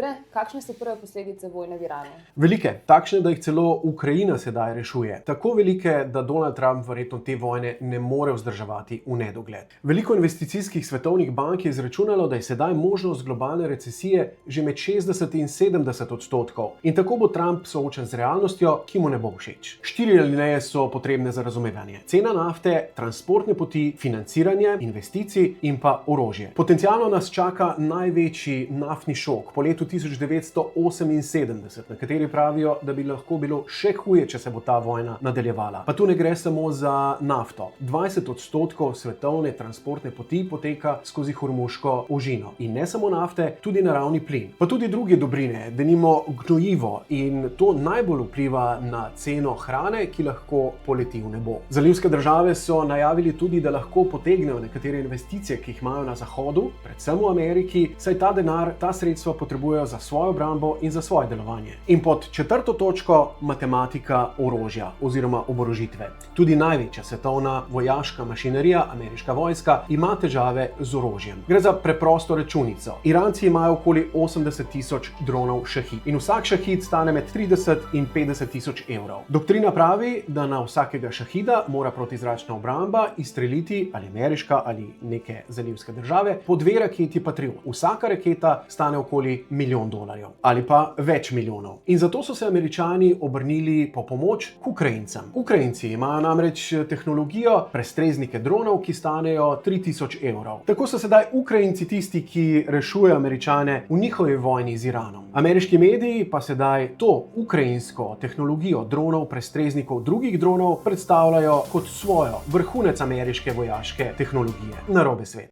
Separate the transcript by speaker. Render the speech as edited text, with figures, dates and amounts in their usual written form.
Speaker 1: katere? Kakšne so prve posledice vojne v Iranu?
Speaker 2: Velike, takšne, da jih celo Ukrajina sedaj rešuje. Tako velike, da Donald Trump verjetno te vojne ne more vzdrževati v nedogled. Veliko investicijskih svetovnih bank je izračunalo, da je sedaj možnost globalne recesije že med 60 in 70%. In tako bo Trump soočen z realnostjo, ki mu ne bo všeč. 4 alineje so potrebne za razumevanje. Cena nafte, transportne poti, financiranje, investicij in pa orožje. Potencialno nas čaka največji naftni šok po letu 1978, nekateri pravijo, da bi lahko bilo še huje, če se bo ta vojna nadaljevala. Pa tu ne gre samo za nafto. 20% svetovne transportne poti poteka skozi Hormuško ožino. In ne samo nafte, tudi naravni plin. Pa tudi druge dobrine, denimo gnojivo, in to najbolj vpliva na ceno hrane, ki lahko poleti v nebo. Zalivske države so najavili tudi, da lahko potegnejo nekatere investicije, ki jih imajo na zahodu, predvsem v Ameriki, saj ta denar, ta sredstva potrebujejo za svojo obrambo in za svoje delovanje. In pod 4. točko matematika orožja oziroma oborožitve. Tudi največja svetovna vojaška mašinerija, ameriška vojska, ima težave z orožjem. Gre za preprosto računico. Iranci imajo okoli 80.000 dronov šahid in vsak šahid stane med 30 in 50.000 evrov. Doktrina pravi, da na vsakega šahida mora protizračna obramba izstreliti ali ameriška ali neke zalivske države po 2 raketi Patriot. Vsaka raketa stane okoli $1 milijon ali pa več milijonov. In zato so se Američani obrnili po pomoč k Ukrajincem. Ukrajinci imajo namreč tehnologijo prestreznike dronov, ki stanejo 3000 evrov. Tako so sedaj Ukrajinci tisti, ki rešujejo Američane v njihovi vojni z Iranom. Ameriški mediji pa sedaj to ukrajinsko tehnologijo dronov, prestreznikov drugih dronov predstavljajo kot svojo vrhunec ameriške vojaške tehnologije. Narobe svet.